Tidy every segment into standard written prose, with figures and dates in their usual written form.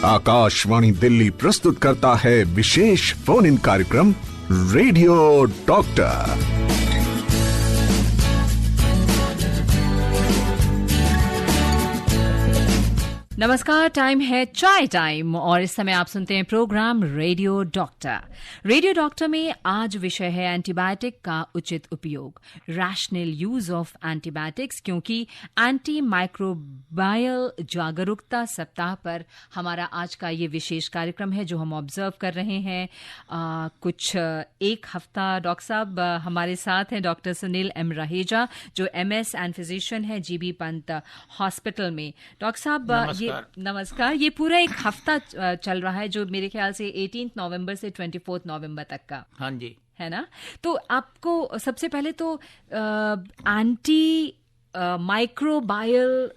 आकाशवाणी दिल्ली प्रस्तुत करता है विशेष फोन इन कार्यक्रम रेडियो डॉक्टर। नमस्कार, टाइम है चाय टाइम और इस समय आप सुनते हैं program radio doctor. Radio doctor में आज विषय है एंटीबायोटिक का उचित उपयोग, रैशनल यूज ऑफ एंटीबायोटिक्स, क्योंकि एंटी माइक्रोबायल जागरूकता सप्ताह पर हमारा आज का ये विशेष कार्यक्रम है जो हम ऑब्जर्व कर रहे हैं। कुछ एक हफ्ता डॉक्टर साहब हमारे साथ हैं, डॉक्टर सुनील एम रहेजा जो MS एंड फिजिशियन है जीबी पंत हॉस्पिटल में। डॉक्टर साहब नमस्कार। ये पूरा एक हफ्ता चल रहा है जो मेरे ख्याल से 18 नवंबर से 24 नवंबर तक का। हाँ जी, है ना। तो आपको सबसे पहले तो एंटी माइक्रोबायल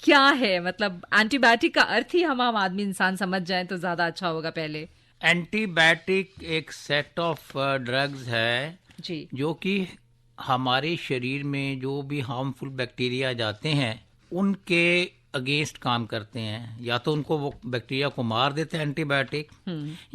क्या है, मतलब एंटीबायोटिक का अर्थ ही हम आम आदमी इंसान समझ जाएं तो ज्यादा अच्छा होगा। पहले एंटीबायोटिक एक सेट ऑफ ड्रग्स है जी, जो कि हमारे शरीर में जो भी हार्मफुल बैक्टीरिया जाते हैं उनके अगेंस्ट काम करते हैं। या तो उनको वो बैक्टीरिया को मार देते हैं एंटीबायोटिक,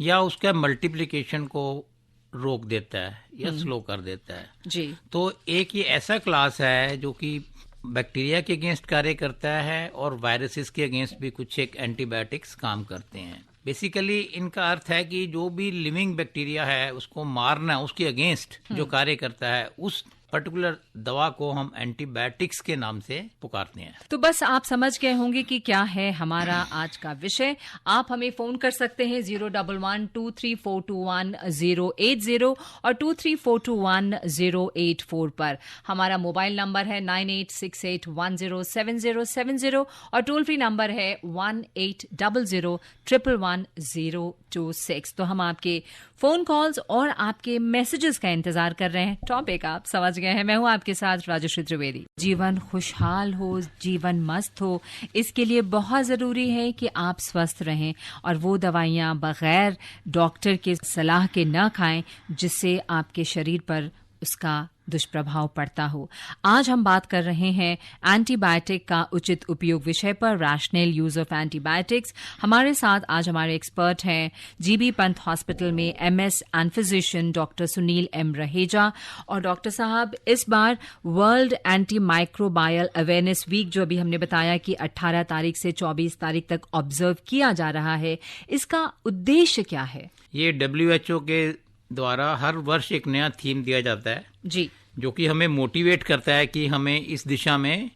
या उसका मल्टीप्लिकेशन को रोक देता है या स्लो कर देता है जी। तो एक ये ऐसा क्लास है जो कि बैक्टीरिया के अगेंस्ट कार्य करता है और वायरसेस के अगेंस्ट भी कुछ एक एंटीबायोटिक्स काम करते हैं। बेसिकली इनका अर्थ है कि जो भी लिविंग बैक्टीरिया है उसको मारना, उसके अगेंस्ट जो कार्य करता है उस पर्टिकुलर दवा को हम एंटीबायोटिक्स के नाम से पुकारते हैं। तो बस आप समझ गए होंगे कि क्या है हमारा आज का विषय। आप हमें फोन कर सकते हैं 011-23421080 और 23421084 पर। हमारा मोबाइल नंबर है 9868107070 और टोल फ्री नंबर है 1800111026। तो हम आपके फोन कॉल्स और आपके मैसेजेस का इंतजार कर रहे हैं। टॉपिक आप समझ गए हैं। मैं हूं आपके साथ राजश्री त्रिवेदी। जीवन खुशहाल हो, जीवन मस्त हो, इसके लिए बहुत जरूरी है कि आप स्वस्थ रहें और वो दवाइयां बगैर डॉक्टर के सलाह के न खाएं जिससे आपके शरीर पर उसका दुष्प्रभाव पड़ता हो। आज हम बात कर रहे हैं एंटीबायोटिक का उचित उपयोग विषय पर, रैशनल यूज ऑफ एंटीबायोटिक्स। हमारे साथ आज हमारे एक्सपर्ट हैं जीबी पंत हॉस्पिटल में MS and physician doctor Sunil M Raheja. और डॉक्टर साहब, इस बार world antimicrobial awareness week जो अभी हमने बताया कि 18 तारीख से 24 तारीख तक ऑब्जर्व किया जा रहा है, इसका उद्देश्य क्या है? ये WHO के द्वारा हर वर्ष एक नया थीम दिया जाता है जी, जो कि हमें मोटिवेट करता है कि हमें इस दिशा में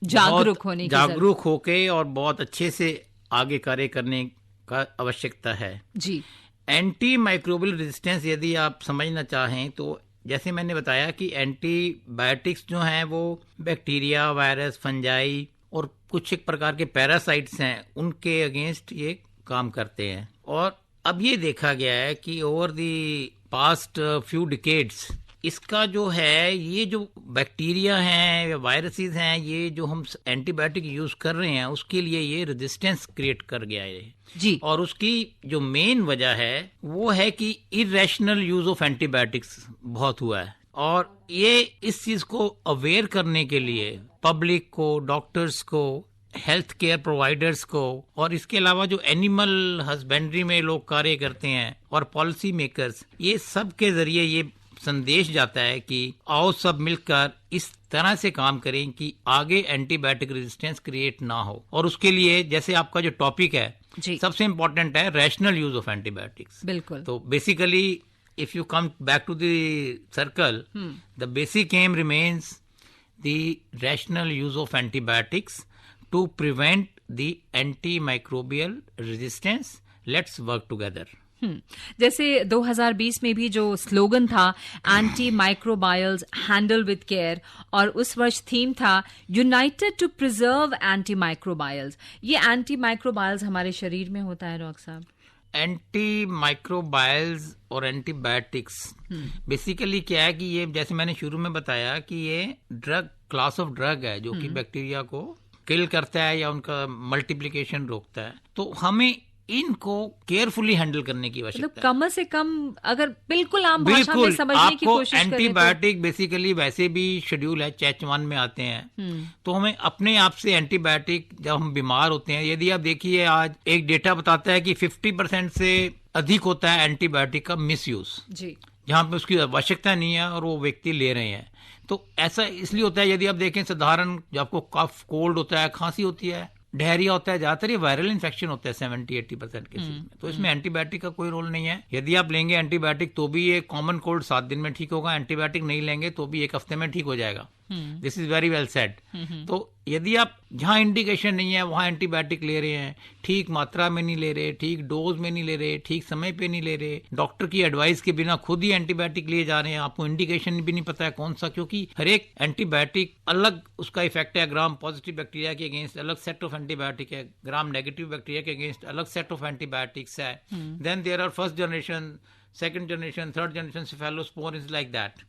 जागरूक होके और बहुत अच्छे से आगे कार्य करने का आवश्यकता है जी। एंटी माइक्रोबियल रेजिस्टेंस यदि आप समझना चाहें तो जैसे मैंने बताया कि एंटीबायोटिक्स जो हैं वो बैक्टीरिया, वायरस, फंजाई और कुछ एक प्रकार के पैरासाइट्स हैं उनके अगेंस्ट ये काम करते हैं। और अब ये देखा गया है कि over the past few decades इसका जो है, ये जो बैक्टीरिया हैं या वायरसेस हैं, ये जो हम एंटीबायोटिक यूज कर रहे हैं उसके लिए ये रेजिस्टेंस क्रिएट कर गया है जी। और उसकी जो मेन वजह है वो है कि इरेशनल यूज ऑफ एंटीबायोटिक्स बहुत हुआ है। और ये इस चीज को अवेयर करने के लिए पब्लिक को, डॉक्टर्स को, हेल्थ केयर प्रोवाइडर्स को और इसके अलावा जो एनिमल हस्बेंड्री में लोग कार्य करते हैं और पॉलिसी मेकर्स, ये सब के जरिए ये संदेश जाता है कि आओ सब मिलकर इस तरह से काम करें कि आगे एंटीबायोटिक रेजिस्टेंस क्रिएट ना हो। और उसके लिए जैसे आपका जो टॉपिक है सबसे इम्पोर्टेंट है रैशनल यूज ऑफ एंटीबायोटिक्स। बिल्कुल। तो basically if you come back to the circle, the basic aim remains the rational use of antibiotics to prevent the antimicrobial resistance. Let's work together. जैसे 2020 में भी जो slogan था anti माइक्रोबायल्स handle with care, और उस वर्ष थीम था United to preserve anti माइक्रोबायल्स। ये एंटी माइक्रोबायल्स हमारे शरीर में होता है डॉक्टर साहब? एंटी माइक्रोबायल्स और एंटीबायोटिक्स बेसिकली क्या है कि ये जैसे मैंने शुरू में बताया कि ये ड्रग क्लास ऑफ ड्रग है जो कि बैक्टीरिया को किल करता है या उनका मल्टीप्लिकेशन रोकता है। तो हमें इनको केयरफुली हैंडल करने की मतलब आवश्यकता है। कम से कम अगर बिल्कुल आम भाषा में बिल्कुल, समझने की आपको कोशिश करें तो एंटीबायोटिक बेसिकली वैसे भी शेड्यूल है, चैच 1 में आते हैं, तो हमें अपने आप से एंटीबायोटिक जब हम बीमार होते हैं, यदि आप देखिए आज एक डेटा बताता है कि 50% से अधिक होता है एंटीबायोटिक का मिसयूज, जी जहाँ पे उसकी आवश्यकता नहीं है और वो व्यक्ति ले रहे हैं। तो ऐसा इसलिए होता है, यदि आप देखें साधारण जब आपको कफ कोल्ड होता है, खांसी होती है, डायरिया होता है, ज्यादातर ये वायरल इन्फेक्शन होता है 70-80% केसेस में, तो इसमें एंटीबायोटिक का कोई रोल नहीं है। यदि आप लेंगे एंटीबायोटिक तो भी ये कॉमन कोल्ड 7 दिन में ठीक होगा, एंटीबायोटिक नहीं लेंगे तो भी 1 हफ्ते में ठीक हो जाएगा। This is very well said. तो यदि आप जहां इंडिकेशन नहीं है वहां एंटीबायोटिक ले रहे हैं, ठीक मात्रा में नहीं ले रहे, ठीक डोज में नहीं ले रहे, ठीक समय पे नहीं ले रहे, डॉक्टर की एडवाइस के बिना खुद ही एंटीबायोटिक लिए जा रहे हैं, आपको इंडिकेशन भी नहीं पता है कौन सा, क्योंकि हर एक एंटीबायोटिक अलग उसका इफेक्ट है। ग्राम पॉजिटिव बैक्टीरिया के अगेंस्ट अलग सेट ऑफ एंटीबायोटिक है, ग्राम नेगेटिव बैक्टीरिया के अगेंस्ट अलग सेट ऑफ एंटीबायोटिक्स है। Then there are first generation, second generation, third generation cephalosporins like that.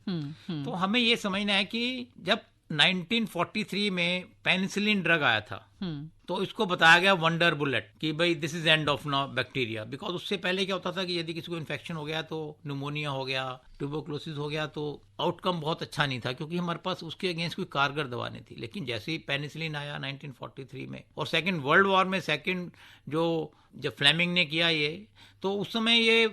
तो हमें ये समझना है कि जब 1943 में पेनिसिलिन ड्रग आया था तो इसको बताया गया वंडर बुलेट कि भाई this is end of now bacteria, because उससे पहले क्या होता था कि यदि किसी को इन्फेक्शन हो गया तो न्यूमोनिया हो गया, ट्यूबरकुलोसिस हो गया, तो आउटकम बहुत अच्छा नहीं था क्योंकि हमारे पास उसके अगेंस्ट कोई कारगर दवा नहीं थी। लेकिन जैसे ही पेनिसिलिन आया 1943 में और सेकेंड वर्ल्ड वॉर में जब फ्लेमिंग ने किया ये, तो उस समय ये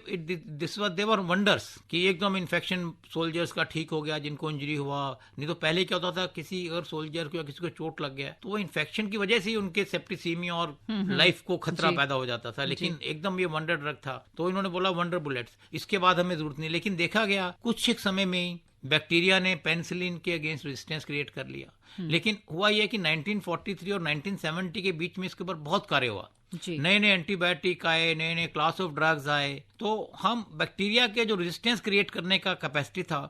देवर वंडर्स कि एकदम इन्फेक्शन सोल्जर्स का ठीक हो गया जिनको इंजरी हुआ। नहीं तो पहले क्या होता था, किसी अगर सोल्जर को या किसी को चोट लग गया तो वो इन्फेक्शन की वजह से उनके सेप्टिसीमिया और लाइफ को खतरा पैदा हो जाता था। लेकिन एकदम ये वंडर ड्रग था तो इन्होंने बोला वंडर बुलेट्स, इसके बाद हमें जरूरत नहीं। लेकिन देखा गया कुछ एक समय में बैक्टीरिया ने पेनिसिलिन के अगेंस्ट रेजिस्टेंस क्रिएट कर लिया। लेकिन हुआ यह कि 1943 और 1970 के बीच में इसके ऊपर बहुत कार्य हुआ, नए नए एंटीबायोटिक आए, नए नए क्लास ऑफ ड्रग्स आए, तो हम बैक्टीरिया के जो रेजिस्टेंस क्रिएट करने का कैपेसिटी था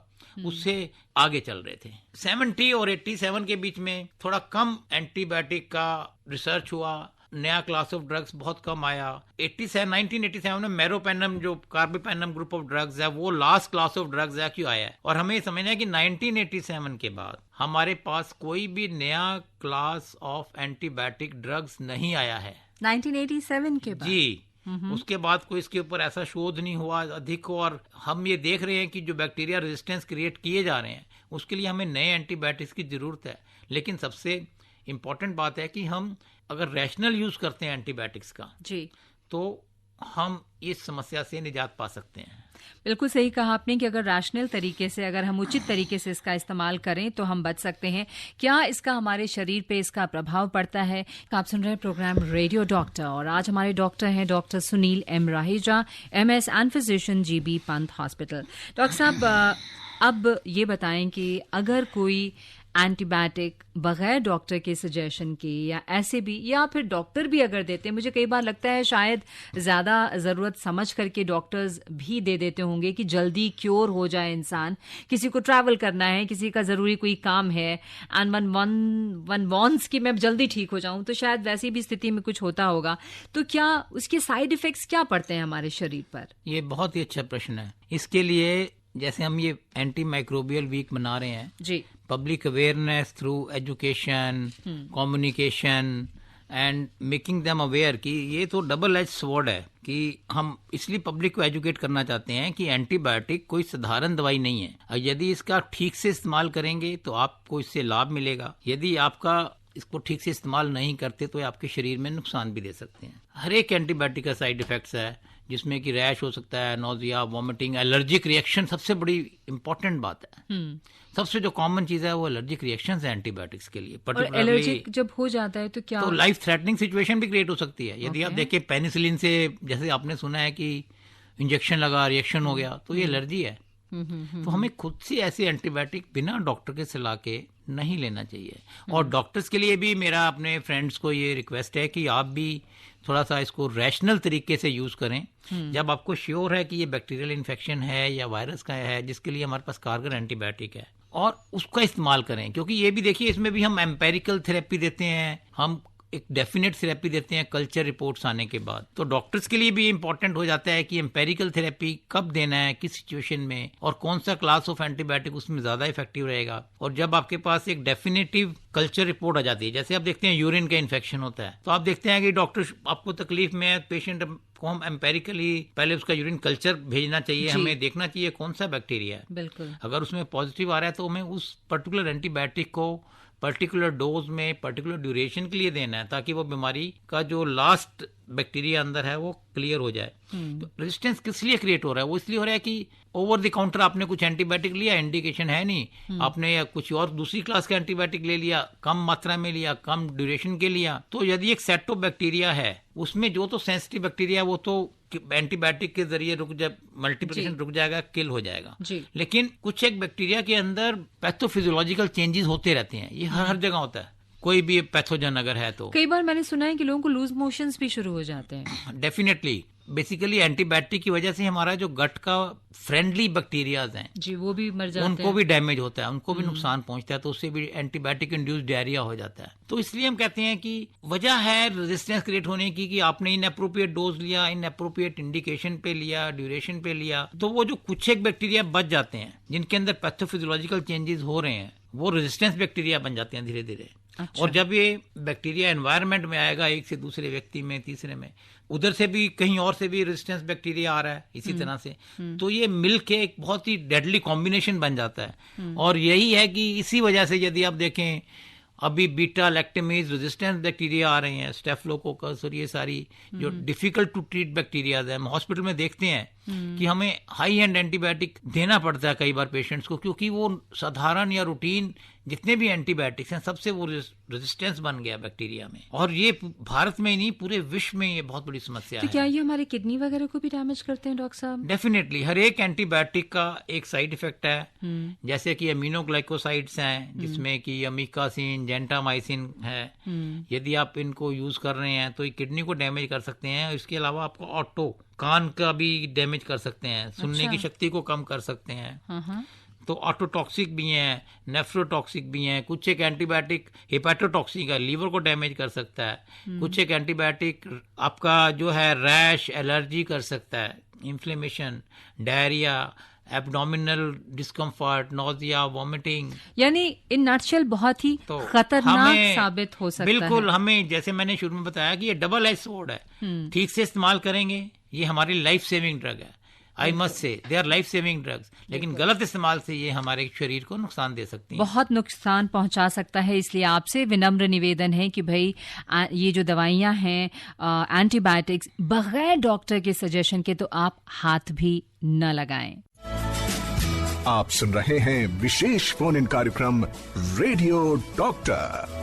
उससे आगे चल रहे थे। 70 और 87 के बीच में थोड़ा कम एंटीबायोटिक का रिसर्च हुआ, नया क्लास ऑफ ड्रग्स बहुत कम आया। 1987 में मेरोपेनम जो कार्बोपेनम ग्रुप ऑफ ड्रग्स है वो लास्ट क्लास ऑफ ड्रग्स है क्यों आया है। और हमें समझना है कि 1987 के बाद हमारे पास कोई भी नया क्लास ऑफ एंटीबायोटिक ड्रग्स नहीं आया है। 1987 के बाद जी, उसके बाद कोई इसके ऊपर ऐसा शोध नहीं हुआ अधिक हो। और हम ये देख रहे हैं कि जो बैक्टीरिया रेजिस्टेंस क्रिएट किए जा रहे हैं उसके लिए हमें नए एंटीबायोटिक्स की जरूरत है। लेकिन सबसे इंपॉर्टेंट बात है कि हम अगर रैशनल यूज करते हैं एंटीबायोटिक्स का जी, तो हम इस समस्या से निजात पा सकते हैं। बिल्कुल सही कहा आपने कि अगर रैशनल तरीके से, अगर हम उचित तरीके से इसका इस्तेमाल करें तो हम बच सकते हैं। क्या इसका हमारे शरीर पे इसका प्रभाव पड़ता है? आप सुन रहे हैं प्रोग्राम रेडियो डॉक्टर और आज हमारे डॉक्टर हैं doctor Sunil M Raheja, MS and physician, GB Pant hospital. Doctor साहब, अब ये बताएं कि अगर कोई एंटीबायोटिक बगैर डॉक्टर के सजेशन के या ऐसे भी, या फिर डॉक्टर भी अगर देते हैं, मुझे कई बार लगता है शायद ज़्यादा ज़रूरत समझ करके डॉक्टर्स भी दे देते होंगे कि जल्दी क्योर हो जाए इंसान, किसी को ट्रैवल करना है, किसी का ज़रूरी कोई काम है एंड वन वॉन्ट्स कि मैं जल्दी ठीक हो जाऊं, तो शायद वैसी भी स्थिति में कुछ होता होगा। तो क्या उसके साइड इफ़ेक्ट्स क्या पड़ते हैं हमारे शरीर पर? ये बहुत ही अच्छा प्रश्न है। इसके लिए जैसे हम ये एंटी माइक्रोबियल वीक मना रहे हैं जी, public awareness through education, communication and making them aware कि ये तो डबल एज स्वॉर्ड है कि हम इसलिए पब्लिक को एजुकेट करना चाहते हैं कि एंटीबायोटिक कोई साधारण दवाई नहीं है और यदि इसका ठीक से इस्तेमाल करेंगे तो आपको इससे लाभ मिलेगा। यदि आपका इसको ठीक से इस्तेमाल नहीं करते तो आपके शरीर में नुकसान भी दे सकते हैं। हर एक एंटीबायोटिक का साइड इफेक्ट्स है जिसमें कि रैश हो सकता है, नोजिया, वॉमिटिंग, एलर्जिक रिएक्शन सबसे बड़ी इंपॉर्टेंट बात है। सबसे जो कॉमन चीज है वो एलर्जिक रिएक्शंस है एंटीबायोटिक्स के लिए। और एलर्जिक जब हो जाता है तो क्या, तो लाइफ थ्रेटनिंग सिचुएशन भी क्रिएट हो सकती है। यदि आप देखें पेनिसिलिन से, जैसे आपने सुना है कि इंजेक्शन लगा, रिएक्शन हो गया, तो ये एलर्जी है। तो हमें खुद से ऐसे एंटीबायोटिक बिना डॉक्टर के सलाह के नहीं लेना चाहिए। और डॉक्टर्स के लिए भी मेरा अपने फ्रेंड्स को ये रिक्वेस्ट है कि आप भी थोड़ा सा इसको रैशनल तरीके से यूज करें। जब आपको श्योर है कि ये बैक्टीरियल इन्फेक्शन है या वायरस का है जिसके लिए हमारे पास कारगर एंटीबायोटिक है, और उसका इस्तेमाल करें। क्योंकि ये भी देखिए इसमें भी हम एम्पेरिकल थेरेपी देते हैं, हम एक डेफिनेट थेरेपी देते हैं कल्चर रिपोर्ट्स आने के बाद। तो डॉक्टर्स के लिए भी इंपॉर्टेंट हो जाता है कि एम्पेरिकल थेरेपी कब देना है, किस सिचुएशन में, और कौन सा क्लास ऑफ एंटीबायोटिक उसमें ज्यादा इफेक्टिव रहेगा। और जब आपके पास एक डेफिनेटिव कल्चर रिपोर्ट आ जाती है, जैसे आप देखते हैं यूरिन का इन्फेक्शन होता है, तो आप देखते हैं कि डॉक्टर आपको तकलीफ में है, पेशेंट को हम एम्पेरिकली पहले उसका यूरिन कल्चर भेजना चाहिए, जी। हमें देखना चाहिए कौन सा बैक्टीरिया है। बिल्कुल। अगर उसमें पॉजिटिव आ रहा है तो हमें उस पर्टिकुलर एंटीबायोटिक को पर्टिकुलर डोज में पर्टिकुलर ड्यूरेशन के लिए देना है, ताकि वो बीमारी का जो लास्ट बैक्टीरिया अंदर है वो क्लियर हो जाए। तो रेजिस्टेंस किस लिए क्रिएट हो रहा है? वो इसलिए हो रहा है कि ओवर द काउंटर आपने कुछ एंटीबायोटिक लिया, इंडिकेशन है नहीं, आपने या कुछ और दूसरी क्लास का एंटीबायोटिक ले लिया, कम मात्रा में लिया, कम ड्यूरेशन के लिया। तो यदि एक सेट ऑफ बैक्टीरिया है, उसमें जो तो सेंसिटिव बैक्टीरिया वो तो एंटीबायोटिक के जरिए रुक जाए, मल्टीप्लिकेशन रुक जाएगा, किल हो जाएगा। जी। लेकिन कुछ एक बैक्टीरिया के अंदर पैथोफिजियोलॉजिकल चेंजेस होते रहते हैं, ये हर जगह होता है। कोई भी पैथोजन अगर है तो कई बार मैंने सुना है कि लोगों को लूज मोशंस भी शुरू हो जाते हैं। डेफिनेटली बेसिकली एंटीबायोटिक की वजह से हमारा जो गट का फ्रेंडली बैक्टीरियाज हैं जी, वो भी मर जाते उनको हैं। भी डैमेज होता है, उनको भी नुकसान पहुंचता है, तो उससे भी एंटीबायोटिक इंड्यूस्ड डायरिया हो जाता है। तो इसलिए हम कहते हैं कि वजह है रेजिस्टेंस क्रिएट होने की कि आपने इन अप्रोप्रिएट डोज लिया, इन अप्रोप्रिएट इंडिकेशन पे लिया, ड्यूरेशन पे लिया, तो वो जो कुछ एक बैक्टीरिया बच जाते हैं जिनके अंदर पैथोफिजियोलॉजिकल चेंजेस हो रहे हैं, वो रेजिस्टेंस बैक्टीरिया बन जाते हैं धीरे धीरे। अच्छा। और जब ये बैक्टीरिया एनवायरनमेंट में आएगा, एक से दूसरे व्यक्ति में, तीसरे में, उधर से भी कहीं और से भी रेजिस्टेंस बैक्टीरिया आ रहा है इसी तरह से, तो ये मिल के एक बहुत ही डेडली कॉम्बिनेशन बन जाता है। और यही है कि इसी वजह से यदि आप देखें अभी बीटा लैक्टेमेज रेजिस्टेंस बैक्टीरिया आ रहे हैं, स्टेफिलोकोकस और ये सारी जो डिफिकल्ट टू ट्रीट बैक्टीरिया है, हम हॉस्पिटल में देखते हैं कि हमें हाई एंड एंटीबायोटिक देना पड़ता है कई बार पेशेंट्स को, क्योंकि वो साधारण या रूटीन जितने भी एंटीबायोटिक्स हैं सबसे वो रेजिस्टेंस बन गया बैक्टीरिया में। और ये भारत में ही नहीं, पूरे विश्व में ये बहुत बड़ी समस्या तो है। क्या ये हमारे किडनी वगैरह को भी डैमेज करते हैं डॉक्टर साहब? डेफिनेटली हर एक एंटीबायोटिक का एक साइड इफेक्ट है, जैसे कि अमीनोग्लाइकोसाइड्स हैं जिसमें कि अमीकासिन, जेंटामाइसिन है। यदि आप इनको यूज कर रहे हैं तो ये किडनी को डैमेज कर सकते हैं। इसके अलावा आपको ऑटो कान का भी डैमेज कर सकते हैं, सुनने की शक्ति को कम कर सकते हैं। तो ऑटोटॉक्सिक भी हैं, नेफ्रोटॉक्सिक भी हैं। कुछ एक एंटीबायोटिक हेपाटोटॉक्सिक है, लीवर को डैमेज कर सकता है। कुछ एक एंटीबायोटिक आपका जो है रैश, एलर्जी कर सकता है, inflammation, diarrhoea, abdominal discomfort, nausea, vomiting. यानी इन नटशेल बहुत ही तो खतरनाक साबित हो सकता बिल्कुल है। हमें, जैसे मैंने शुरू में बताया कि ये डबल एज स्वॉर्ड है, ठीक से इस्तेमाल करेंगे ये हमारी लाइफ सेविंग ड्रग है। I must say they our life saving drugs, लेकिन गलत इस्तेमाल से ये हमारे शरीर को नुकसान दे सकती हैं, बहुत नुकसान पहुंचा सकता है। इसलिए आपसे विनम्र निवेदन है कि भाई ये जो दवाइयां हैं एंटीबायोटिक्स, बगैर डॉक्टर के सजेशन के तो आप हाथ भी न लगाएं। आप सुन रहे हैं विशेष फोन इन कार्यक्रम रेडियो डॉक्टर।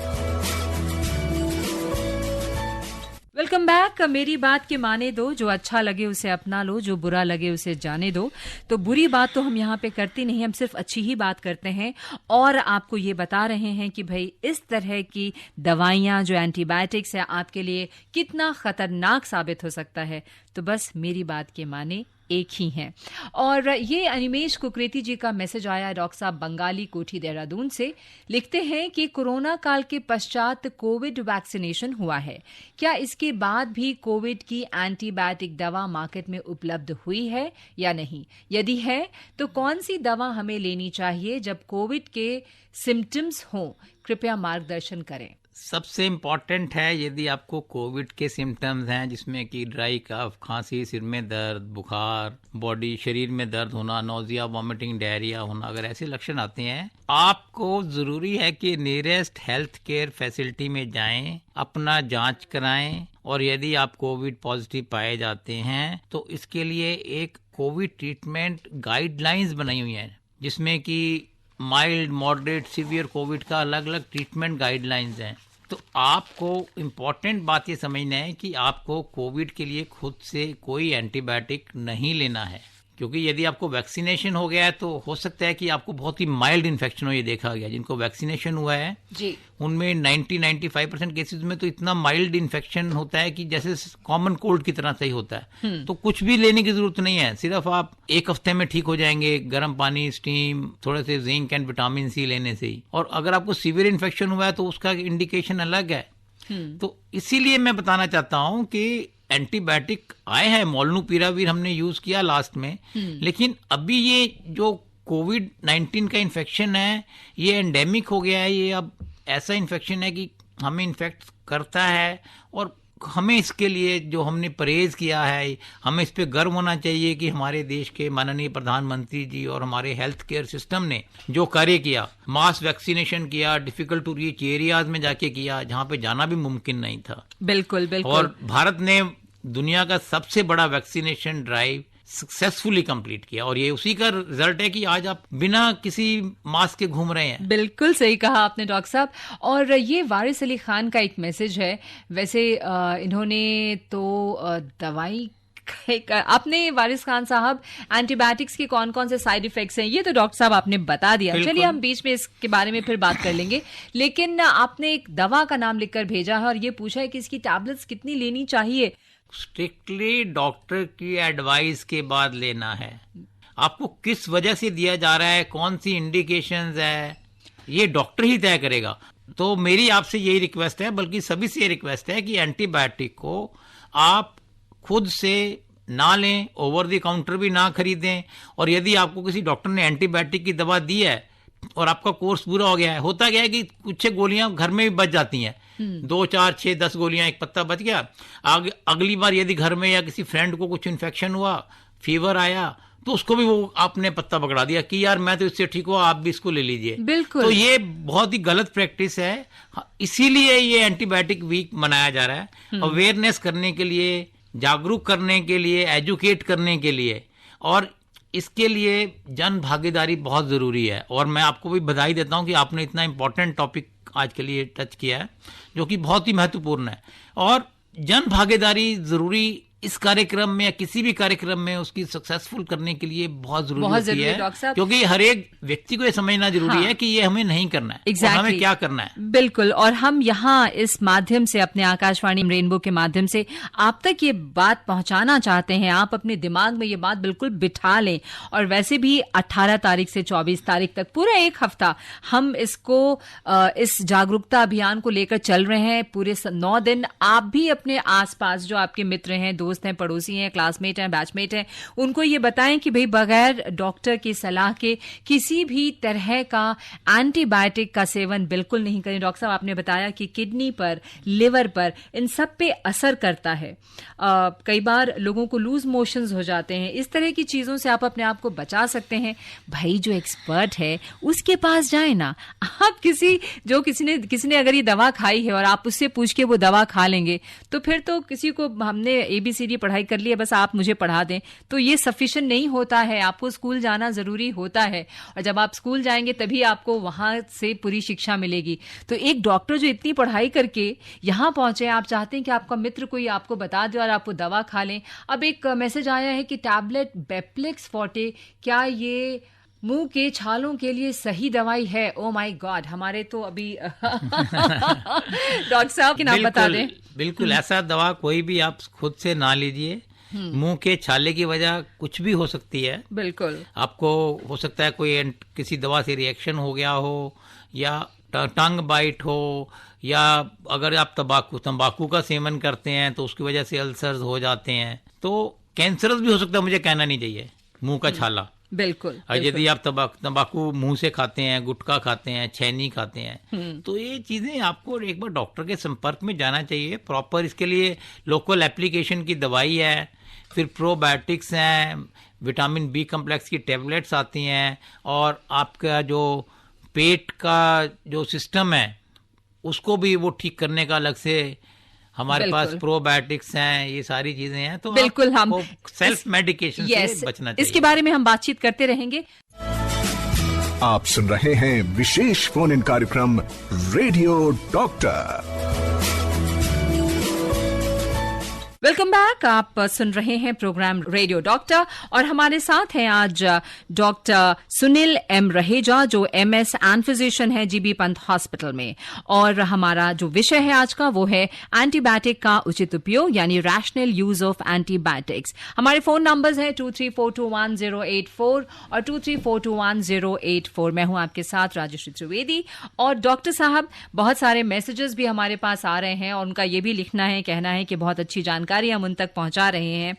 Welcome back. मेरी बात के माने दो, जो अच्छा लगे उसे अपना लो, जो बुरा लगे उसे जाने दो। तो बुरी बात तो हम यहाँ पे करती नहीं, हम सिर्फ अच्छी ही बात करते हैं और आपको ये बता रहे हैं कि भाई इस तरह की दवाइयाँ जो एंटीबायोटिक्स है आपके लिए कितना खतरनाक साबित हो सकता है। तो बस मेरी बात के माने एक ही हैं। और ये अनिमेश कुकरेती जी का मैसेज आया डॉक्टर साहब बंगाली कोठी देहरादून से। लिखते हैं कि कोरोना काल के पश्चात कोविड वैक्सीनेशन हुआ है, क्या इसके बाद भी कोविड की एंटीबायोटिक दवा मार्केट में उपलब्ध हुई है या नहीं? यदि है तो कौन सी दवा हमें लेनी चाहिए जब कोविड के सिम्टम्स हों? कृपया मार्गदर्शन करें। सबसे इम्पॉर्टेंट है, यदि आपको कोविड के सिम्टम्स हैं जिसमें कि ड्राई कफ, खांसी, सिर में दर्द, बुखार, बॉडी शरीर में दर्द होना, नोजिया, वॉमिटिंग, डायरिया होना, अगर ऐसे लक्षण आते हैं, आपको जरूरी है कि नियरेस्ट हेल्थ केयर फैसिलिटी में जाएं, अपना जांच कराएं और यदि आप कोविड पॉजिटिव पाए जाते हैं तो इसके लिए एक कोविड ट्रीटमेंट गाइडलाइंस बनाई हुई हैं जिसमें कि माइल्ड, मॉडरेट, सीवियर कोविड का अलग अलग ट्रीटमेंट गाइडलाइंस हैं। तो आपको इम्पॉर्टेंट बात ये समझना है कि आपको कोविड के लिए खुद से कोई एंटीबायोटिक नहीं लेना है, क्योंकि यदि आपको वैक्सीनेशन हो गया है तो हो सकता है कि आपको बहुत ही माइल्ड इन्फेक्शन हो। ये देखा गया जिनको वैक्सीनेशन हुआ है जी, उनमें 90-95% केसेस में तो इतना माइल्ड इन्फेक्शन होता है कि जैसे कॉमन कोल्ड की तरह सही होता है। तो कुछ भी लेने की जरूरत नहीं है, सिर्फ आप एक हफ्ते में ठीक हो जाएंगे, गर्म पानी, स्टीम, थोड़े से जिंक एंड विटामिन सी लेने से ही। और अगर आपको सीवियर इन्फेक्शन हुआ है तो उसका इंडिकेशन अलग है। तो इसीलिए मैं बताना चाहता हूं कि एंटीबायोटिक आए हैं, मोलनूपीरावीर हमने यूज किया लास्ट में, लेकिन अभी ये जो कोविड-19 का इन्फेक्शन है ये एंडेमिक हो गया है। ये अब ऐसा इन्फेक्शन है कि हमें इन्फेक्ट करता है और हमें इसके लिए जो हमने परहेज किया है, हमें इस पे गर्व होना चाहिए कि हमारे देश के माननीय प्रधानमंत्री जी और हमारे हेल्थ केयर सिस्टम ने जो कार्य किया, मास वैक्सीनेशन किया, डिफिकल्ट टू रीच एरियाज में जाके किया जहां पे जाना भी मुमकिन नहीं था। बिल्कुल बिल्कुल। और भारत ने दुनिया का सबसे बड़ा वैक्सीनेशन ड्राइव सक्सेसफुली कंप्लीट किया, और ये उसी का रिजल्ट है कि आज आप बिना किसी मास्क के घूम रहे हैं। बिल्कुल सही कहा आपने डॉक्टर साहब। और ये वारिस अली खान का एक मैसेज है। वैसे इन्होंने तो दवाई आपने वारिस खान साहब एंटीबायोटिक्स के कौन कौन से साइड इफेक्ट्स हैं ये तो डॉक्टर साहब आपने बता दिया। चलिए हम बीच में इसके बारे में फिर बात कर लेंगे, लेकिन आपने एक दवा का नाम लिखकर भेजा है और ये पूछा है कि इसकी टैबलेट्स कितनी लेनी चाहिए। स्ट्रिक्टली डॉक्टर की एडवाइस के बाद लेना है। आपको किस वजह से दिया जा रहा है, कौन सी इंडिकेशंस है, ये डॉक्टर ही तय करेगा। तो मेरी आपसे यही रिक्वेस्ट है, बल्कि सभी से ये रिक्वेस्ट है कि एंटीबायोटिक को आप खुद से ना लें, ओवर द काउंटर भी ना खरीदें। और यदि आपको किसी डॉक्टर ने एंटीबायोटिक की दवा दी है और आपका कोर्स पूरा हो गया है, होता क्या है कि कुछ गोलियां घर में भी बच जाती हैं, 2, 4, 6, 10 गोलियां, एक पत्ता बच गया। अगली बार यदि घर में या किसी फ्रेंड को कुछ इन्फेक्शन हुआ, फीवर आया, तो उसको भी वो आपने पत्ता पकड़ा दिया कि यार मैं तो इससे ठीक हुआ, आप भी इसको ले लीजिए। बिल्कुल। तो ये बहुत ही गलत प्रैक्टिस है। इसीलिए ये एंटीबायोटिक वीक मनाया जा रहा है, अवेयरनेस करने के लिए, जागरूक करने के लिए, एजुकेट करने के लिए, और इसके लिए जन भागीदारी बहुत जरूरी है। और मैं आपको भी बधाई देता हूं कि आपने इतना इंपॉर्टेंट टॉपिक आज के लिए टच किया है, जो कि बहुत ही महत्वपूर्ण है। और जन भागीदारी जरूरी इस कार्यक्रम में या किसी भी कार्यक्रम में उसकी सक्सेसफुल करने के लिए बहुत जरूरी होती है, क्योंकि हर एक व्यक्ति को ये समझना जरूरी है कि ये हमें नहीं करना है, exactly. हमें क्या करना है। बिल्कुल। और हम यहाँ इस माध्यम से, अपने आकाशवाणी रेनबो के माध्यम से आप तक ये बात पहुंचाना चाहते हैं। आप अपने दिमाग में ये बात बिल्कुल बिठा लें। और वैसे भी 18 तारीख से 24 तारीख तक पूरा एक हफ्ता हम इसको इस जागरूकता अभियान को लेकर चल रहे हैं। पूरे 9 दिन आप भी अपने आसपास जो आपके मित्र हैं, दोस्त हैं, पड़ोसी हैं, क्लासमेट हैं, बैचमेट हैं, उनको ये बताएं कि भाई बगैर डॉक्टर की सलाह के किसी भी तरह का एंटीबायोटिक का सेवन बिल्कुल नहीं करें। डॉक्टर साहब आपने बताया कि किडनी पर, लिवर पर, इन सब पे असर करता है। कई बार लोगों को लूज मोशंस हो जाते हैं। इस तरह की चीजों से आप अपने आप को बचा सकते हैं। भाई जो एक्सपर्ट है उसके पास जाए ना। आप किसी ने अगर ये दवा खाई है और आप उससे पूछ के वो दवा खा लेंगे, तो फिर तो किसी को हमने ABCD पढ़ाई कर ली है, बस आप मुझे पढ़ा दें, तो ये सफिशिएंट नहीं होता है। आपको स्कूल जाना जरूरी होता है, और जब आप स्कूल जाएंगे तभी आपको वहां से पूरी शिक्षा मिलेगी। तो एक डॉक्टर जो इतनी पढ़ाई करके यहां पहुंचे, आप चाहते हैं कि आपका मित्र कोई आपको बता दे और आप वो दवा खा लें। अब एक मैसेज आया है कि टैबलेट बेप्लेक्स फोर्टे, क्या ये मुंह के छालों के लिए सही दवाई है? ओ माय गॉड, हमारे तो अभी डॉक्टर साहब की नाम बता दें। बिल्कुल ऐसा दवा कोई भी आप खुद से ना लीजिए। मुंह के छाले की वजह कुछ भी हो सकती है। बिल्कुल। आपको हो सकता है कोई किसी दवा से रिएक्शन हो गया हो, या टंग बाइट हो, या अगर आप तंबाकू का सेवन करते हैं तो उसकी वजह से अल्सर्स हो जाते हैं। तो कैंसरस भी हो सकता है, मुझे कहना नहीं चाहिए, मुंह का छाला। बिल्कुल। यदि आप तंबाकू मुंह से खाते हैं, गुटखा खाते हैं, छैनी खाते हैं, तो ये चीजें आपको एक बार डॉक्टर के संपर्क में जाना चाहिए प्रॉपर। इसके लिए लोकल एप्लीकेशन की दवाई है, फिर प्रोबायोटिक्स हैं, विटामिन B कॉम्प्लेक्स की टेबलेट्स आती हैं, और आपका जो पेट का जो सिस्टम है उसको भी वो ठीक करने का अलग से हमारे पास प्रोबायोटिक्स हैं, ये सारी चीजें हैं। तो बिल्कुल हम सेल्फ मेडिकेशन से बचना चाहिए। इसके बारे में हम बातचीत करते रहेंगे। आप सुन रहे हैं विशेष फोन इन कार्यक्रम रेडियो डॉक्टर। Welcome back. आप सुन रहे हैं प्रोग्राम रेडियो डॉक्टर, और हमारे साथ हैं आज डॉक्टर सुनील M. रहेजा, जो MS एंड फिजिशियन है GB पंत हॉस्पिटल में। और हमारा जो विषय है आज का वो है एंटीबायोटिक का उचित उपयोग, यानी रैशनल यूज ऑफ एंटीबायोटिक्स। हमारे फोन नंबर्स हैं 23421084 और 23421084। मैं हूं आपके साथ राजश्री त्रिवेदी। और डॉक्टर साहब, बहुत सारे मैसेजेस भी हमारे पास आ रहे हैं, और उनका ये भी लिखना है, कहना है कि बहुत अच्छी जानकारी हम उन तक पहुंचा रहे हैं।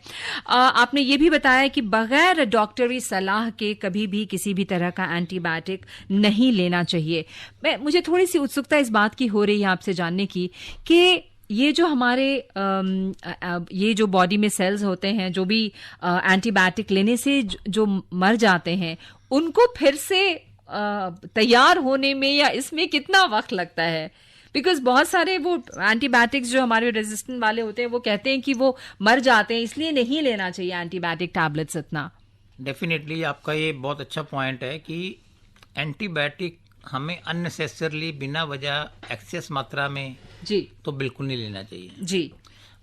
आपने ये भी बताया कि बगैर डॉक्टरी सलाह के कभी भी किसी भी तरह का एंटीबायोटिक नहीं लेना चाहिए। मुझे थोड़ी सी उत्सुकता इस बात की हो रही है आपसे जानने की कि ये जो हमारे ये जो बॉडी में सेल्स होते हैं जो भी एंटीबायोटिक लेने से जो मर जाते हैं, उनको फिर से तैयार होने में या इसमें कितना वक्त लगता है? बिकॉज बहुत सारे वो एंटीबायोटिक्स जो हमारे रेजिस्टेंट वाले होते हैं वो कहते हैं कि वो मर जाते हैं, इसलिए नहीं लेना चाहिए एंटीबायोटिक टैबलेट्स इतना। डेफिनेटली आपका ये बहुत अच्छा पॉइंट है कि एंटीबायोटिक हमें अननेसेसरली बिना वजह एक्सेस मात्रा में जी तो बिल्कुल नहीं लेना चाहिए जी।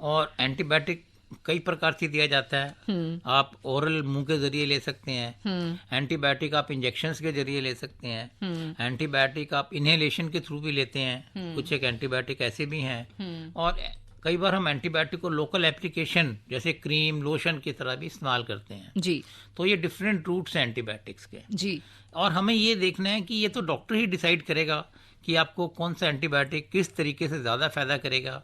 और एंटीबायोटिक कई प्रकार से दिया जाता है। आप ओरल मुंह के जरिए ले सकते हैं, एंटीबायोटिक आप इंजेक्शंस के जरिए ले सकते हैं, एंटीबायोटिक आप इनहेलेशन के थ्रू भी लेते हैं, कुछ एक एंटीबायोटिक ऐसे भी हैं, और कई बार हम एंटीबायोटिक को लोकल एप्लीकेशन जैसे क्रीम लोशन की तरह भी इस्तेमाल करते हैं जी। तो ये डिफरेंट रूट्स हैं एंटीबायोटिक्स के जी। और हमें ये देखना है कि ये तो डॉक्टर ही डिसाइड करेगा कि आपको कौन सा एंटीबायोटिक किस तरीके से ज़्यादा फायदा करेगा।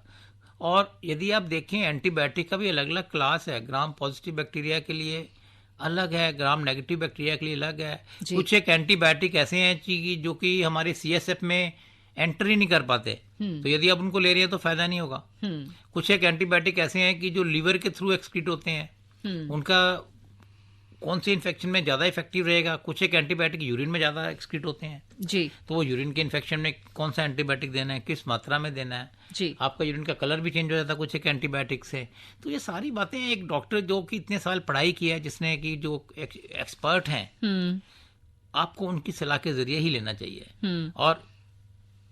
और यदि आप देखें एंटीबायोटिक का भी अलग अलग क्लास है, ग्राम पॉजिटिव बैक्टीरिया के लिए अलग है, ग्राम नेगेटिव बैक्टीरिया के लिए अलग है। कुछ एक एंटीबायोटिक ऐसे हैं कि जो कि हमारे CSF में एंटर ही नहीं कर पाते, तो यदि आप उनको ले रहे हैं तो फायदा नहीं होगा। कुछ एक एंटीबायोटिक ऐसे हैं कि जो लीवर के थ्रू एक्सक्रीट होते हैं, उनका कौन से इन्फेक्शन में ज्यादा इफेक्टिव रहेगा। कुछ एक एंटीबायोटिक यूरिन में ज्यादा एक्सक्रीट होते हैं जी, तो वो यूरिन के इन्फेक्शन में कौन सा एंटीबायोटिक देना है, किस मात्रा में देना है जी। आपका यूरिन का कलर भी चेंज हो जाता है कुछ एक एंटीबायोटिक से। तो ये सारी बातें एक डॉक्टर जो कि इतने साल पढ़ाई की है, जिसने कि जो एक्सपर्ट हैं, आपको उनकी सलाह के जरिए ही लेना चाहिए। और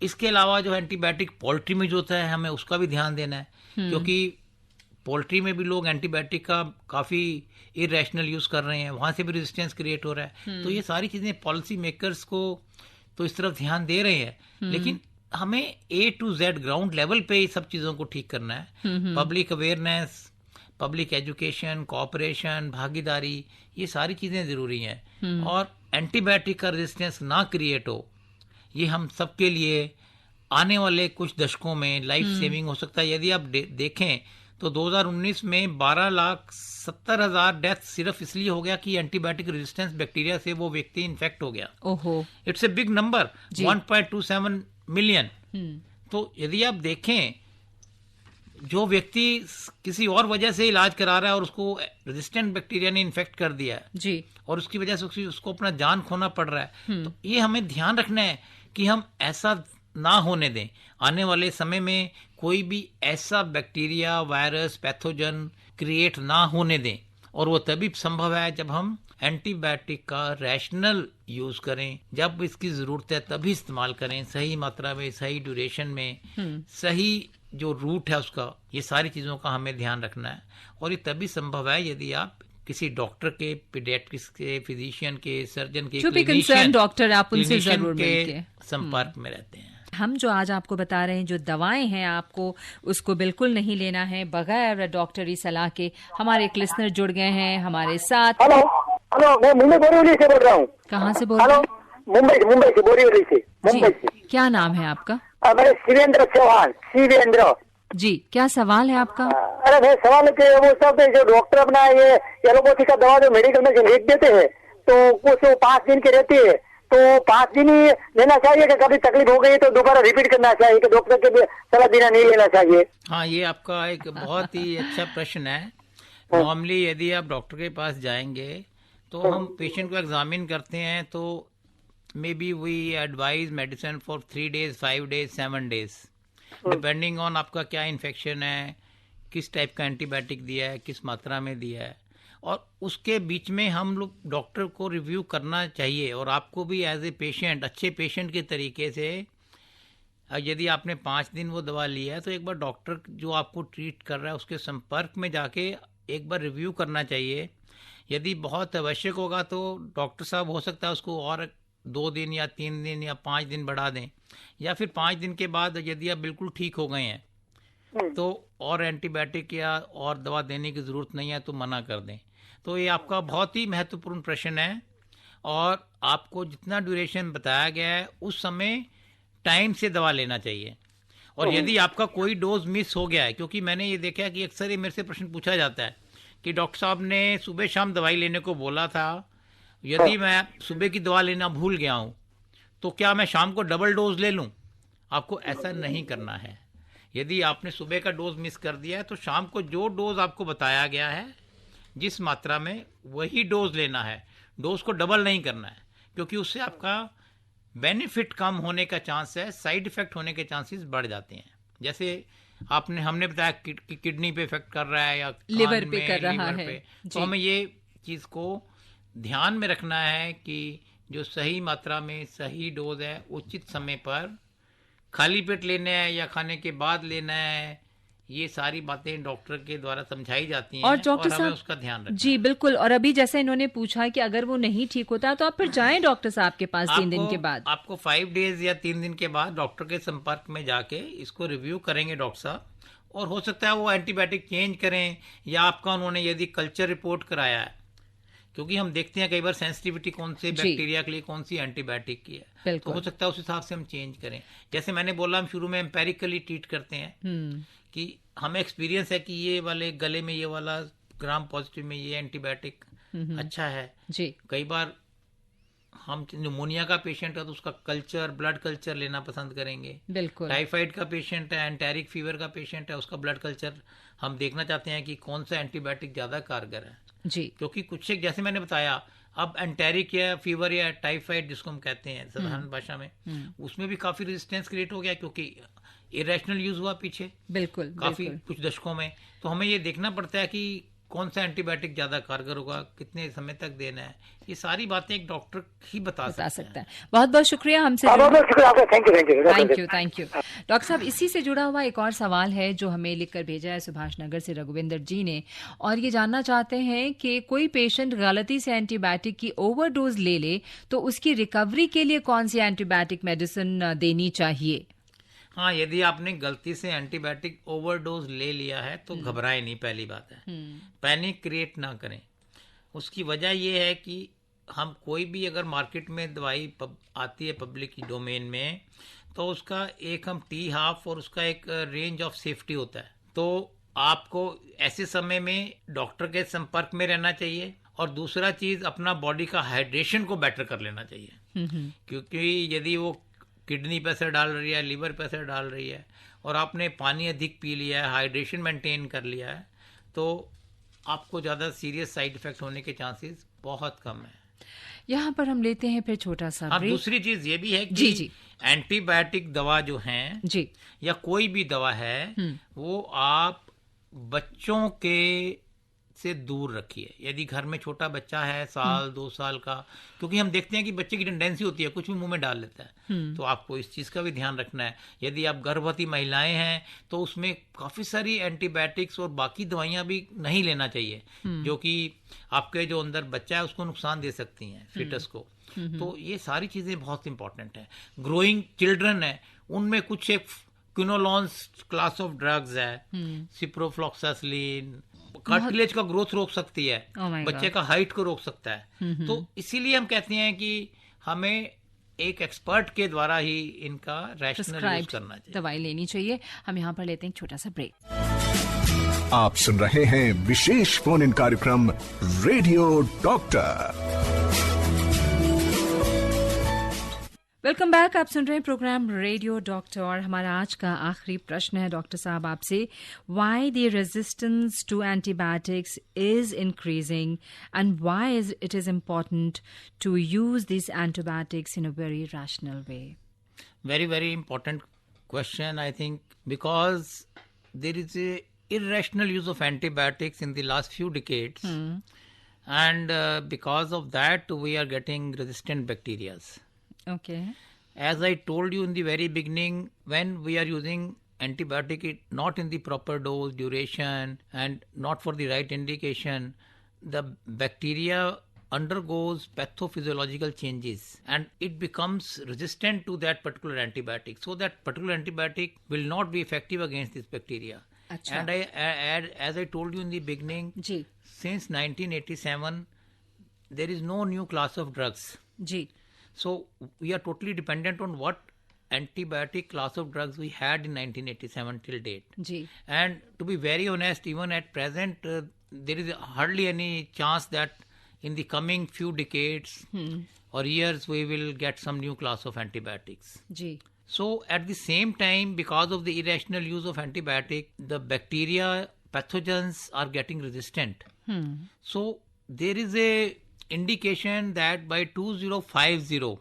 इसके अलावा जो एंटीबायोटिक पोल्ट्री में जो होता है, हमें उसका भी ध्यान देना है, क्योंकि पोल्ट्री में भी लोग एंटीबायोटिक का काफी इरेशनल यूज कर रहे हैं, वहां से भी रेजिस्टेंस क्रिएट हो रहा है। तो ये सारी चीजें पॉलिसी मेकर्स को तो इस तरफ ध्यान दे रहे हैं, लेकिन हमें A to Z ground level पे ये सब चीजों को ठीक करना है। Public awareness, public education, cooperation, भागीदारी, ये सारी चीजें जरूरी हैं। और एंटीबायोटिक का रेजिस्टेंस ना क्रिएट हो, ये हम सबके लिए आने वाले कुछ दशकों में लाइफ सेविंग हो सकता है। यदि आप देखें तो 2019 में 12,70,000 डेथ सिर्फ इसलिए हो गया कि एंटीबायोटिक रेजिस्टेंस बैक्टीरिया से वो व्यक्ति इन्फेक्ट हो गया। ओहो, it's a big number, 1.27 million. तो यदि आप देखें, जो व्यक्ति किसी और वजह से इलाज करा रहा है और उसको रेजिस्टेंट बैक्टीरिया ने इन्फेक्ट कर दिया है जी, और उसकी वजह से उसको अपना जान खोना पड़ रहा है, तो ये हमें ध्यान रखना है कि हम ऐसा ना होने दें। आने वाले समय में कोई भी ऐसा बैक्टीरिया, वायरस, पैथोजन क्रिएट ना होने दें, और वो तभी संभव है जब हम एंटीबायोटिक का रैशनल यूज करें, जब इसकी जरूरत है तभी इस्तेमाल करें, सही मात्रा में, सही ड्यूरेशन में, सही जो रूट है उसका, ये सारी चीजों का हमें ध्यान रखना है। और ये तभी संभव है यदि आप किसी डॉक्टर के, पीडियाट्रिक्स के, फिजिशियन के, सर्जन के, जो भी कंसर्न डॉक्टर, आप उनसे जरूर के मिलके संपर्क में रहते हैं। हम जो आज आपको बता रहे हैं, जो दवाएं हैं, आपको उसको बिल्कुल नहीं लेना है बगैर डॉक्टरी सलाह के। हमारे एक लिसनर जुड़ गए हैं हमारे साथ। हेलो हेलो, मैं मुंबई बोरीवली से बोल रहा हूँ। कहाँ से बोल रहे हेलो, हैं? मुंबई से बोरीवली से, मुंबई जी, से। क्या नाम है आपका? मेरे शिवेंद्र चौहान, शिवेंद्र जी। क्या सवाल है आपका? अरे भाई, सवाल है कि वो सब जो डॉक्टर अपना ये एलोपैथी का दवा जो मेडिकल में लिख देते हैं, तो कुछ 5 दिन की रहती है, तो 5 दिन ही लेना चाहिए कि कभी तकलीफ हो गई तो दोबारा रिपीट करना चाहिए कि डॉक्टर के भी सलाह देना नहीं लेना चाहिए? हाँ, ये आपका एक बहुत ही अच्छा प्रश्न है। नॉर्मली यदि आप डॉक्टर के पास जाएंगे तो हम पेशेंट को एग्जामिन करते हैं, तो maybe we advise medicine for 3 days, 5 days, 7 days, depending on आपका क्या इन्फेक्शन है, किस टाइप का एंटीबायोटिक दिया है, किस मात्रा में दिया है। और उसके बीच में हम लोग डॉक्टर को रिव्यू करना चाहिए, और आपको भी एज ए पेशेंट, अच्छे पेशेंट के तरीके से, यदि आपने 5 दिन वो दवा लिया है तो एक बार डॉक्टर जो आपको ट्रीट कर रहा है उसके संपर्क में जाके एक बार रिव्यू करना चाहिए। यदि बहुत आवश्यक होगा तो डॉक्टर साहब हो सकता है उसको और 2 दिन या 3 दिन या 5 दिन बढ़ा दें, या फिर 5 दिन के बाद यदि आप बिल्कुल ठीक हो गए हैं तो और एंटीबायोटिक या और दवा देने की जरूरत नहीं है तो मना कर दें। तो ये आपका बहुत ही महत्वपूर्ण प्रश्न है, और आपको जितना ड्यूरेशन बताया गया है उस समय टाइम से दवा लेना चाहिए। और यदि आपका कोई डोज मिस हो गया है, क्योंकि मैंने ये देखा कि अक्सर ये मेरे से प्रश्न पूछा जाता है कि डॉक्टर साहब ने सुबह शाम दवाई लेने को बोला था, यदि मैं सुबह की दवा लेना भूल गया हूं तो क्या मैं शाम को डबल डोज ले लूं? आपको ऐसा नहीं करना है। यदि आपने सुबह का डोज मिस कर दिया है तो शाम को जो डोज आपको बताया गया है जिस मात्रा में वही डोज लेना है, डोज को डबल नहीं करना है, क्योंकि उससे आपका बेनिफिट कम होने का चांस है, साइड इफेक्ट होने के चांसेस बढ़ जाते हैं। जैसे हमने बताया कि किडनी पे इफेक्ट कर रहा है या लिवर कान पे में, कर रहा लिवर है। पे। जी। तो हमें ये चीज को ध्यान में रखना है कि जो सही मात्रा में सही डोज है उचित समय पर खाली पेट लेना है या खाने के बाद लेना है, ये सारी बातें डॉक्टर के द्वारा समझाई जाती हैं और डॉक्टर हमें साहब उसका ध्यान रखना जी बिल्कुल। और अभी जैसे इन्होंने पूछा कि अगर वो नहीं ठीक होता तो आप फिर जाएं डॉक्टर साहब के पास 3 दिन के बाद। आपको 5 डेज या 3 दिन के बाद डॉक्टर के संपर्क में जाके इसको रिव्यू करेंगे डॉक्टर साहब, और हो सकता है वो एंटीबायोटिक चेंज करें, या आपका उन्होंने यदि कल्चर रिपोर्ट कराया है, क्योंकि हम देखते हैं कई बार सेंसिटिविटी कौन से जी। बैक्टीरिया के लिए कौन सी एंटीबायोटिक की है, तो बिल्कुल। हो सकता है उस हिसाब से हम चेंज करें। जैसे मैंने बोला हम शुरू में एम्पेरिकली ट्रीट करते हैं कि हमें एक्सपीरियंस है कि ये वाले गले में ये वाला ग्राम पॉजिटिव में ये एंटीबायोटिक अच्छा है। जी कई बार हम न्यूमोनिया का पेशेंट है तो उसका कल्चर, ब्लड कल्चर लेना पसंद करेंगे। बिल्कुल। टाइफाइड का पेशेंट है, एंटेरिक फीवर का पेशेंट है, उसका ब्लड कल्चर हम देखना चाहते हैं कि कौन सा एंटीबायोटिक ज्यादा कारगर है। जी क्योंकि कुछ एक जैसे मैंने बताया, अब एंटेरिक या फीवर या टाइफाइड जिसको हम कहते हैं साधारण भाषा में, उसमें भी काफी रेजिस्टेंस क्रिएट हो गया क्योंकि इरेशनल यूज हुआ पीछे बिल्कुल काफी बिल्कुल। कुछ दशकों में। तो हमें ये देखना पड़ता है कि कौन सा एंटीबायोटिक ज्यादा कारगर होगा, कितने समय तक देना है, ये सारी बातें एक डॉक्टर ही बता सकता है। बहुत बहुत शुक्रिया हमसे बहुत बहुत शुक्रिया आपका, thank you thank you doctor साहब। इसी से जुड़ा हुआ एक और सवाल है जो हमें लिखकर भेजा है सुभाष नगर से रघुविंदर जी ने, और ये जानना चाहते हैं कि कोई पेशेंट गलती से एंटीबायोटिक की ओवरडोज ले ले तो उसकी रिकवरी के लिए कौन सी एंटीबायोटिक मेडिसिन देनी चाहिए? हाँ, यदि आपने गलती से एंटीबायोटिक ओवरडोज ले लिया है तो घबराए नहीं, पहली बात है। पैनिक क्रिएट ना करें। उसकी वजह यह है कि हम कोई भी अगर मार्केट में दवाई आती है पब्लिक की डोमेन में, तो उसका एक हम T-half और उसका एक रेंज ऑफ सेफ्टी होता है। तो आपको ऐसे समय में डॉक्टर के संपर्क में रहना चाहिए, और दूसरा चीज अपना बॉडी का हाइड्रेशन को बेटर कर लेना चाहिए। क्योंकि यदि वो किडनी पे असर डाल रही है, लिवर पे असर डाल रही है, और आपने पानी अधिक पी लिया है, हाइड्रेशन मेंटेन कर लिया है, तो आपको ज़्यादा सीरियस साइड इफेक्ट होने के चांसेस बहुत कम है। यहाँ पर हम लेते हैं फिर छोटा सा ब्रेक। दूसरी चीज ये भी है कि जी। एंटीबायोटिक दवा जो है जी या कोई भी दवा है वो आप बच्चों के से दूर रखिए। यदि घर में छोटा बच्चा है 1-2 साल का, क्योंकि हम देखते हैं कि बच्चे की टेंडेंसी होती है कुछ भी मुंह में डाल लेता है, तो आपको इस चीज का भी ध्यान रखना है। यदि आप गर्भवती महिलाएं हैं तो उसमें काफी सारी एंटीबायोटिक्स और बाकी दवाइयां भी नहीं लेना चाहिए जो कि आपके जो अंदर बच्चा है उसको नुकसान दे सकती हैं, फिटस को। तो ये सारी चीजें बहुत इंपॉर्टेंट है। ग्रोइंग चिल्ड्रन है उनमें कुछ एक क्विनोलॉन्स क्लास ऑफ ड्रग्स है, सिप्रोफ्लॉक्सासिलिन, कार्टिलेज का ग्रोथ रोक सकती है, बच्चे का हाइट को रोक सकता है। तो इसीलिए हम कहते हैं कि हमें एक एक्सपर्ट के द्वारा ही इनका रैशनल यूज करना चाहिए, दवाई लेनी चाहिए। हम यहाँ पर लेते हैं छोटा सा ब्रेक। आप सुन रहे हैं विशेष फोन इन कार्यक्रम रेडियो डॉक्टर। Welcome back. आप सुन रहे हैं प्रोग्राम रेडियो डॉक्टर, और हमारा आज का आखिरी प्रश्न है डॉक्टर साहब आपसे, why the resistance to antibiotics is increasing and why it is important to use this antibiotics in a very rational way? very important question, I think, because there is a irrational use of antibiotics in the last few decades, and because of that we are getting resistant bacteria. Okay. As I told you in the very beginning, when we are using antibiotic not in the proper dose, duration, and not for the right indication, the bacteria undergoes pathophysiological changes and it becomes resistant to that particular antibiotic. So that particular antibiotic will not be effective against this bacteria. Achha. And as I told you in the beginning, जी since 1987, there is no new class of drugs. जी So we are totally dependent on what antibiotic class of drugs we had in 1987 till date. जी And to be very honest, even at present, there is hardly any chance that in the coming few decades or years we will get some new class of antibiotics. जी So at the same time, because of the irrational use of antibiotic, the bacteria pathogens are getting resistant. So there is a indication that by 2050,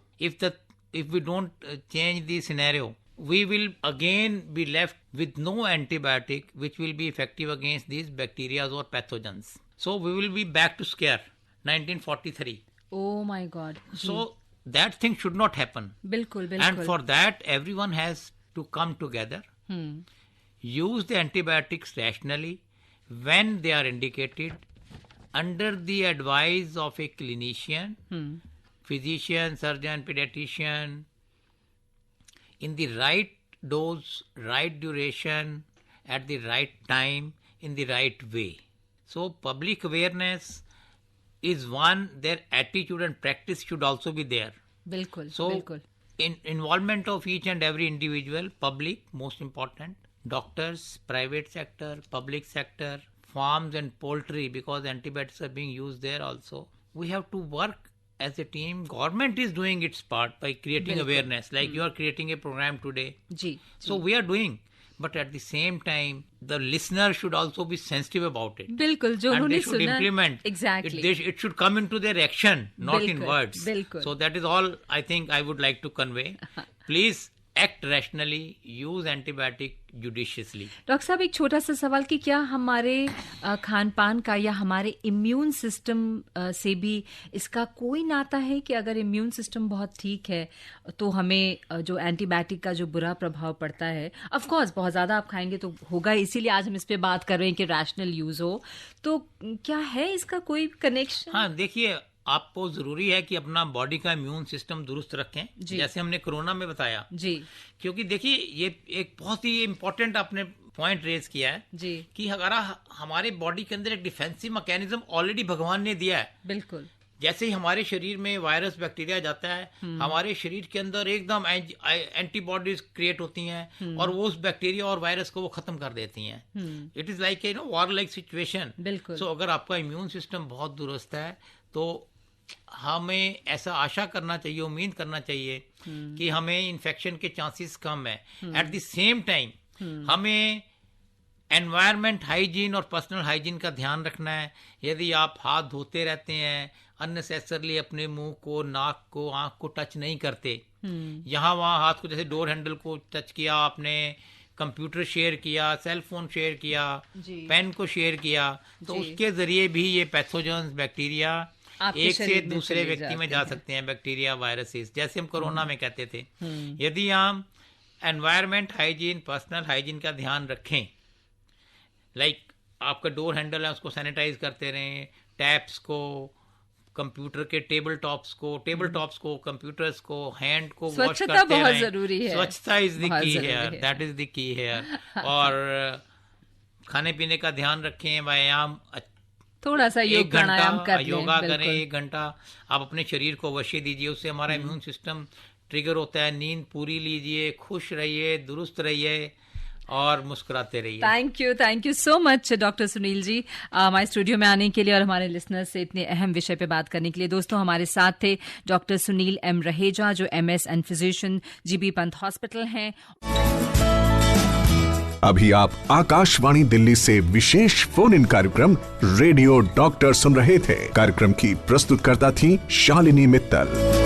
if we don't change the scenario, we will again be left with no antibiotic which will be effective against these bacteria or pathogens. So we will be back to square 1943. Oh my God. So that thing should not happen. बिल्कुल And बिल्कुल. for that, everyone has to come together, use the antibiotics rationally when they are indicated, under the advice of a clinician, physician, surgeon, pediatrician, in the right dose, right duration, at the right time, in the right way. So public awareness is one, their attitude and practice should also be there. बिल्कुल So, बिल्कुल. in involvement of each and every individual, public, most important, doctors, private sector, public sector, farms and poultry, because antibiotics are being used there also. We have to work as a team. Government is doing its part by creating awareness, like you are creating a program today. जी. So we are doing. But at the same time, the listener should also be sensitive about it. बिल्कुल जो And उन्होंने they should सुना. implement. Exactly. It should come into their action, not in बिल्कुल, words. बिल्कुल. So that is all I think I would like to convey. Please act rationally, use antibiotic judiciously. Doctor साहब एक छोटा सा सवाल कि क्या हमारे खान पान का या हमारे इम्यून सिस्टम से भी इसका कोई नाता है कि अगर इम्यून सिस्टम बहुत ठीक है तो हमें जो एंटीबायोटिक का जो बुरा प्रभाव पड़ता है, ऑफ कोर्स बहुत ज़्यादा आप खाएंगे तो होगा, इसीलिए आज हम इस पे बात कर रहे हैं कि रैशनल यूज हो, तो क्या है इसका कोई कनेक्शन? हाँ, देखिए, आपको जरूरी है कि अपना बॉडी का इम्यून सिस्टम दुरुस्त रखें, जैसे हमने कोरोना में बताया जी, क्योंकि देखिए ये एक बहुत ही इम्पोर्टेंट आपने पॉइंट रेज किया है जी, कि अगर हमारे बॉडी के अंदर एक डिफेंसिव मैकेनिज्म ऑलरेडी भगवान ने दिया है। बिल्कुल। जैसे ही हमारे शरीर में वायरस बैक्टीरिया जाता है, हमारे शरीर के अंदर एकदम एंटीबॉडीज क्रिएट होती हैं और वो उस बैक्टीरिया और वायरस को वो खत्म कर देती हैं। It is like war like situation. बिल्कुल। सो अगर आपका इम्यून सिस्टम बहुत दुरुस्त है तो हमें ऐसा आशा करना चाहिए, उम्मीद करना चाहिए कि हमें इन्फेक्शन के चांसेस कम है। एट द सेम टाइम हमें एनवायरनमेंट हाइजीन और पर्सनल हाइजीन का ध्यान रखना है। यदि आप हाथ धोते रहते हैं, अननेसेसरली अपने मुंह को, नाक को, आंख को टच नहीं करते, यहाँ वहाँ हाथ को, जैसे डोर हैंडल को टच किया आपने, कंप्यूटर शेयर किया, सेल फोन शेयर किया, पेन को शेयर किया, तो उसके जरिए भी ये पैथोजेंस बैक्टीरिया एक से दूसरे व्यक्ति में जा सकते हैं, बैक्टीरिया वायरसेस, जैसे हम कोरोना में कहते थे। यदि हम एनवायरमेंट हाइजीन, पर्सनल हाइजीन का ध्यान रखें, लाइक आपका डोर हैंडल है उसको सैनिटाइज करते रहें, टैप्स को, कंप्यूटर के टेबल टॉप्स को, कंप्यूटर्स को, हैंड को वॉश करते बहुत रहें। जरूरी है। स्वच्छता is the key here, that is the key here. और खाने पीने का ध्यान रखें, व्यायाम, थोड़ा सा योग प्राणायाम कर योगा करें, 1 घंटा आप अपने शरीर को अवश्य दीजिए, उससे हमारा इम्यून सिस्टम ट्रिगर होता है। नींद पूरी लीजिए, खुश रहिए, दुरुस्त रहिए और मुस्कुराते रहिए। Thank you so much doctor Sunil ji हमारे स्टूडियो में आने के लिए और हमारे लिसनर्स से इतने अहम विषय पे बात करने के लिए। दोस्तों, हमारे साथ थे डॉक्टर सुनील एम रहेजा, जो MS and physician GB Pant hospital हैं। अभी आप आकाशवाणी दिल्ली से विशेष फोन इन कार्यक्रम रेडियो डॉक्टर सुन रहे थे। कार्यक्रम की प्रस्तुतकर्ता थी शालिनी मित्तल।